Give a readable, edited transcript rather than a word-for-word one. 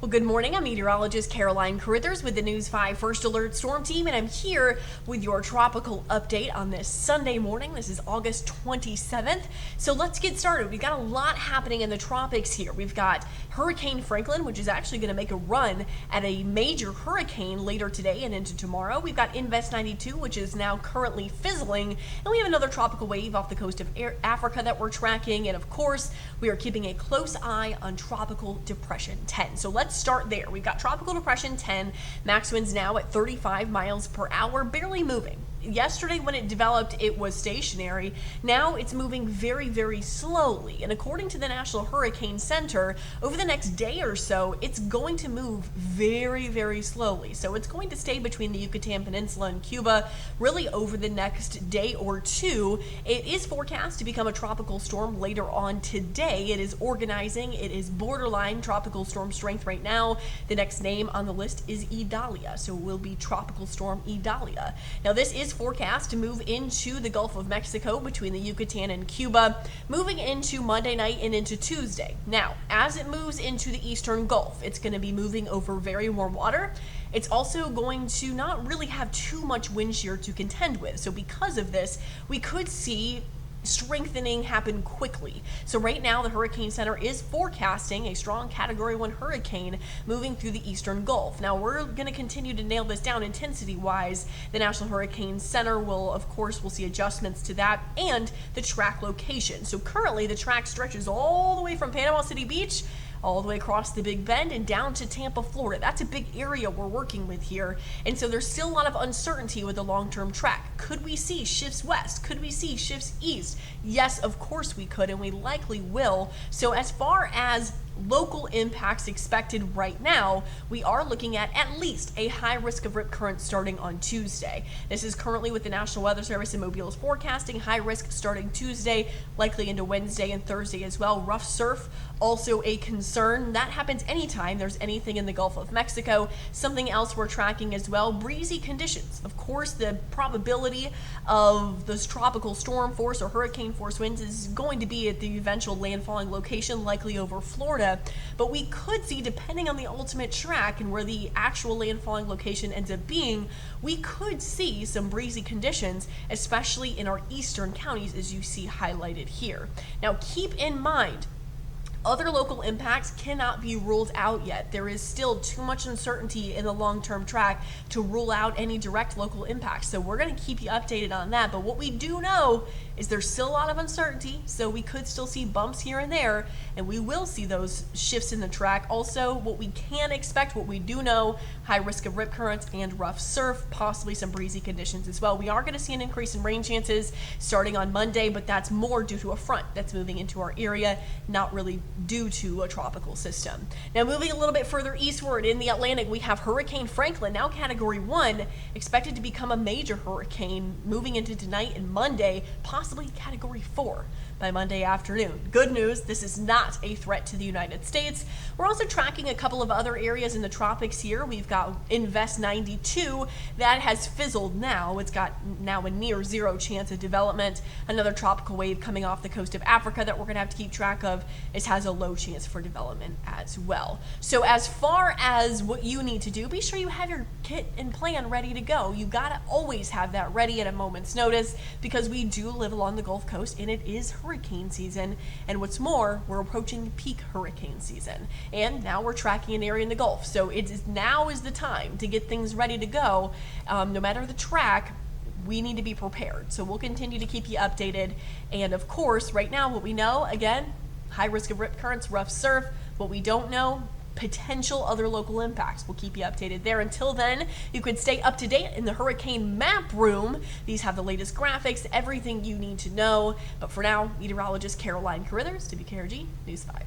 Well, good morning. I'm meteorologist Caroline Carruthers with the News 5 First Alert Storm Team, and I'm here with your tropical update on this Sunday morning. This is August 27th. So let's get started. We've got a lot happening in the tropics here. We've got Hurricane Franklin, which is actually going to make a run at a major hurricane later today and into tomorrow. We've got Invest 92, which is now currently fizzling, and we have another tropical wave off the coast of Africa that we're tracking, and of course, we are keeping a close eye on Tropical Depression 10. So let's start there. We've got Tropical Depression 10, max winds now at 35 miles per hour, barely moving. Yesterday when it developed, it was stationary. Now it's moving very, very slowly. And according to the National Hurricane Center, over the next day or so, it's going to move very, very slowly. So it's going to stay between the Yucatan Peninsula and Cuba really over the next day or two. It is forecast to become a tropical storm later on today. It is organizing. It is borderline tropical storm strength right now. The next name on the list is Idalia. So it will be Tropical Storm Idalia. Now this is forecast to move into the Gulf of Mexico between the Yucatan and Cuba, moving into Monday night and into Tuesday. Now, as it moves into the eastern Gulf, it's going to be moving over very warm water. It's also going to not really have too much wind shear to contend with. So because of this, we could see strengthening happen quickly. So right now the Hurricane Center is forecasting a strong Category 1 hurricane moving through the eastern Gulf. Now we're going to continue to nail this down intensity wise. The National Hurricane Center will, of course, we'll see adjustments to that and the track location. So currently the track stretches all the way from Panama City Beach all the way across the Big Bend and down to Tampa, Florida. That's a big area we're working with here. And so there's still a lot of uncertainty with the long-term track. Could we see shifts west? Could we see shifts east? Yes, of course we could, and we likely will. So as far as local impacts expected right now, we are looking at least a high risk of rip current starting on Tuesday. This is currently what the National Weather Service in Mobile is forecasting. High risk starting Tuesday, likely into Wednesday and Thursday as well. Rough surf, also a concern. That happens anytime there's anything in the Gulf of Mexico. Something else we're tracking as well, breezy conditions. Of course, the probability of this tropical storm force or hurricane force winds is going to be at the eventual landfalling location, likely over Florida. But we could see, depending on the ultimate track and where the actual landfalling location ends up being, we could see some breezy conditions, especially in our eastern counties, as you see highlighted here. Now, keep in mind, other local impacts cannot be ruled out yet. There is still too much uncertainty in the long-term track to rule out any direct local impacts. So we're going to keep you updated on that. But what we do know is there's still a lot of uncertainty, so we could still see bumps here and there, and we will see those shifts in the track. Also, what we can expect, what we do know, high risk of rip currents and rough surf, possibly some breezy conditions as well. We are going to see an increase in rain chances starting on Monday, but that's more due to a front that's moving into our area, not really due to a tropical system. Now moving a little bit further eastward in the Atlantic, we have Hurricane Franklin, now Category 1, expected to become a major hurricane moving into tonight and Monday, possibly Category 4 by Monday afternoon. Good news, this is not a threat to the United States. We're also tracking a couple of other areas in the tropics here. We've got Invest 92, that has fizzled now. It's got now a near zero chance of development. Another tropical wave coming off the coast of Africa that we're going to have to keep track of. It has a low chance for development as well. So as far as what you need to do, be sure you have your kit and plan ready to go. You gotta always have that ready at a moment's notice because we do live along the Gulf Coast and it is hurricane season, and what's more, we're approaching peak hurricane season, and now we're tracking an area in the Gulf, so now is the time to get things ready to go. No matter the track, we need to be prepared, so we'll continue to keep you updated. And of course, right now what we know, again, high risk of rip currents, rough surf. What we don't know, potential other local impacts. We'll keep you updated there. Until then, you can stay up to date in the hurricane map room. These have the latest graphics, everything you need to know. But for now, meteorologist Caroline Carruthers, WKRG News 5.